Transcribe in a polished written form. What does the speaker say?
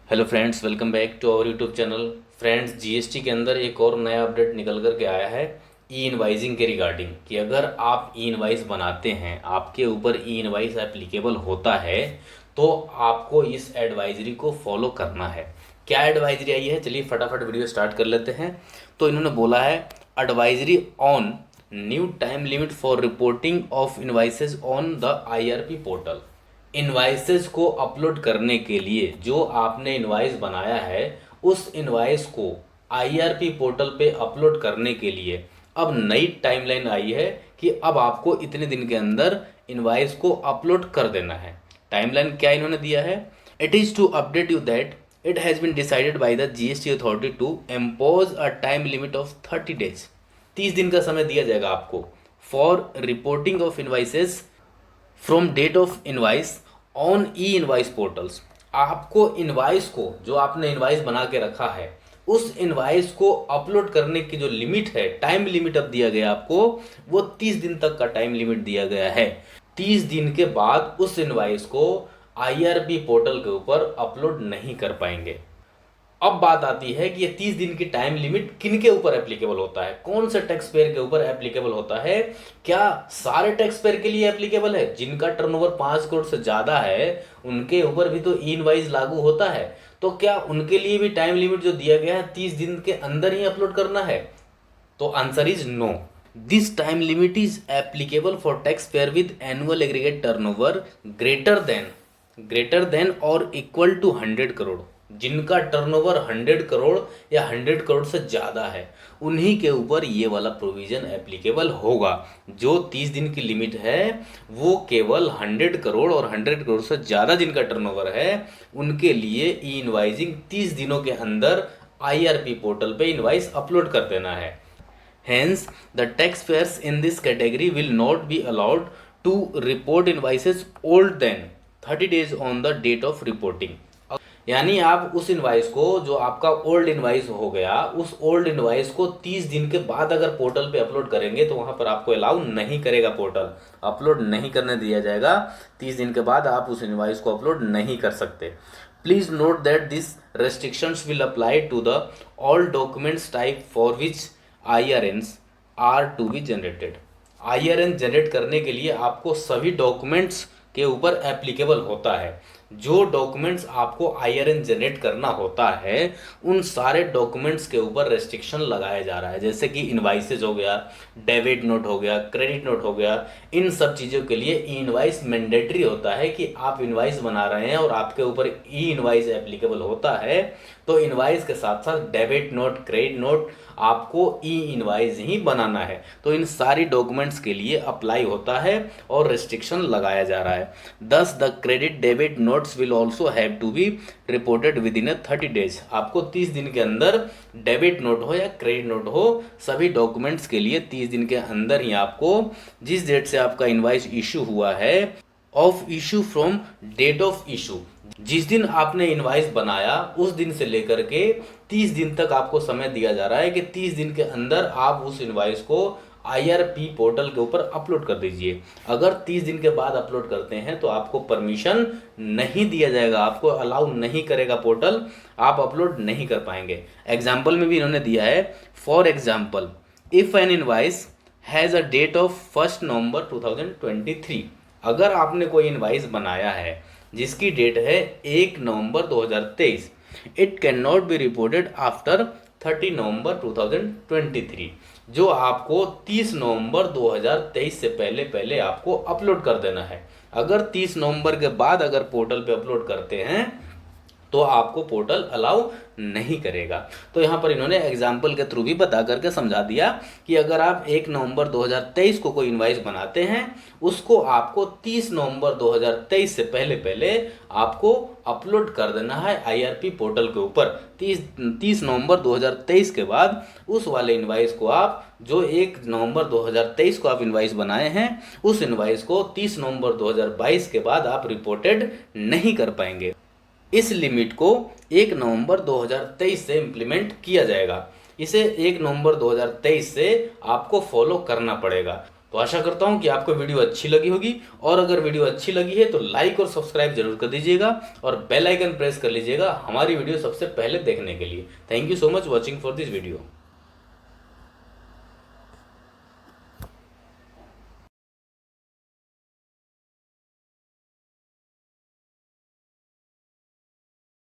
Hello friends, welcome back to our YouTube channel. Friends, GST के अंदर एक और नया अपडेट निकल कर के आया है ई इनवाइसिंग के रिगार्डिंग कि अगर आप ई इनवाइस बनाते हैं, आपके ऊपर ई इनवाइस एप्लीकेबल होता है तो आपको इस एडवाइजरी को फॉलो करना है। क्या एडवाइजरी आई है, चलिए फटाफट वीडियो स्टार्ट कर लेते हैं। तो इन्होंने बोला है advisory on new time limit for reporting of invoices on the IRP portal. Invoices को अपलोड करने के लिए जो आपने इनवाइस बनाया है, उस इनवाइस को आईआरपी पोर्टल पे अपलोड करने के लिए अब नई टाइमलाइन आई है कि अब आपको इतने दिन के अंदर इनवाइस को अपलोड कर देना है। टाइमलाइन क्या इन्होंने दिया है? It is to update you that it has been decided by the GST authority to impose a time limit of 30 days. 30 दिन का समय दिया जाएगा आपको for reporting of invoices from date of invoice on e invoice portals. आपको invoice को, जो आपने इनवाइस बना के रखा है, उस इनवाइस को अपलोड करने की जो लिमिट है, टाइम लिमिट अब दिया गया आपको, वो 30 दिन तक का टाइम लिमिट दिया गया है। 30 दिन के बाद उस इनवाइस को आईआरपी पोर्टल के ऊपर अपलोड नहीं कर पाएंगे। अब बात आती है कि ये 30 दिन की टाइम लिमिट किन के ऊपर एप्लीकेबल होता है, कौन से टैक्स पेयर के ऊपर एप्लीकेबल होता है। क्या सारे टैक्स पेयर के लिए एप्लीकेबल है? जिनका टर्नओवर 5 करोड़ से ज़्यादा है उनके ऊपर भी तो ई इनवाइस लागू होता है। तो क्या उनके लिए भी टाइम लिमिट जो दिया गया है 30 दिन के अंदर ही अपलोड करना है? तो answer is no. This time limit is applicable for tax payer with annual aggregate turnover greater than और इक्वल टू 100 करोड़। जिनका टर्नओवर 100 करोड़ या 100 करोड़ से ज़्यादा है, उन्हीं के ऊपर ये वाला प्रोविज़न एप्लीकेबल होगा। जो 30 दिन की लिमिट है वो केवल 100 करोड़ और 100 करोड़ से ज़्यादा जिनका टर्नओवर है उनके लिए ई इनवाइसिंग 30 दिनों के अंदर आईआरपी पोर्टल पे इनवाइस अपलोड कर देना है। Hence, the taxpayers in this category will not be allowed to report invoices old than 30 days on the date of reporting। यानी आप उस इनवाइस को, जो आपका ओल्ड इनवाइस हो गया, उस ओल्ड इनवाइस को 30 दिन के बाद अगर पोर्टल पे अपलोड करेंगे तो वहां पर आपको अलाउ नहीं करेगा, पोर्टल अपलोड नहीं करने दिया जाएगा। 30 दिन के बाद आप उस इनवाइस को अपलोड नहीं कर सकते। Please note that this restrictions will apply to the all documents type for which IRNs are to be generated. IRN generate करने के लिए आपको सभी डॉक्यूमेंट्स के ऊपर एप्लीकेबल होता है। जो डॉक्यूमेंट्स आपको IRN जनरेट करना होता है उन सारे डॉक्यूमेंट्स के ऊपर रेस्ट्रिक्शन लगाया जा रहा है, जैसे कि इनवाइसेज हो गया, डेबिट नोट हो गया, क्रेडिट नोट हो गया। इन सब चीज़ों के लिए ई इनवाइस मैंडेटरी होता है कि आप इनवाइस बना रहे हैं और आपके ऊपर ई इनवाइस एप्लीकेबल होता है तो इनवाइस के साथ साथ डेबिट नोट, क्रेडिट नोट आपको ई इनवाइस ही बनाना है। तो इन सारी डॉक्यूमेंट्स के लिए अप्लाई होता है और रेस्ट्रिक्शन लगाया जा रहा है। Thus the credit debit notes will also have to be reported within 30 days. आपको 30 दिन के अंदर डेबिट नोट हो या क्रेडिट नोट हो, सभी डॉक्यूमेंट्स के लिए 30 दिन के अंदर ही आपको, जिस डेट से आपका इनवाइस इशू हुआ है, of issue from date of issue, जिस दिन आपने इनवाइस बनाया उस दिन से लेकर के 30 दिन तक आपको समय दिया जा रहा है कि 30 दिन के अंदर आप उस इनवाइस को आईआरपी पोर्टल के ऊपर अपलोड कर दीजिए। अगर 30 दिन के बाद अपलोड करते हैं तो आपको परमिशन नहीं दिया जाएगा, आपको अलाउ नहीं करेगा पोर्टल, आप अपलोड नहीं कर पाएंगे। एग्जाम्पल में भी इन्होंने दिया है, for example if an invoice has a date of 1 November 2023। अगर आपने कोई इनवाइस बनाया है जिसकी डेट है 1 November 2023, it can not be reported after 30 नवंबर 2023। जो आपको 30 नवंबर 2023 से पहले पहले आपको अपलोड कर देना है। अगर 30 नवंबर के बाद अगर पोर्टल पे अपलोड करते हैं तो आपको पोर्टल अलाउ नहीं करेगा। तो यहाँ पर इन्होंने एग्जाम्पल के थ्रू भी बता करके समझा दिया कि अगर आप 1 नवंबर 2023 को कोई इनवाइस बनाते हैं, उसको आपको 30 नवंबर 2023 से पहले पहले आपको अपलोड कर देना है आईआरपी पोर्टल के ऊपर। 30 नवंबर 2023 के बाद उस वाले इनवाइस को आप, जो 1 नवंबर 2023 को आप इनवाइस बनाए हैं, उस इनवाइस को 30 नवंबर 2022 के बाद आप रिपोर्टेड नहीं कर पाएंगे। इस लिमिट को 1 नवंबर 2023 से इम्प्लीमेंट किया जाएगा। इसे 1 नवंबर 2023 से आपको फॉलो करना पड़ेगा। तो आशा करता हूँ कि आपको वीडियो अच्छी लगी होगी, और अगर वीडियो अच्छी लगी है तो लाइक और सब्सक्राइब जरूर कर दीजिएगा और बेल आइकन प्रेस कर लीजिएगा हमारी वीडियो सबसे पहले देखने के लिए। Thank you so much watching for this video.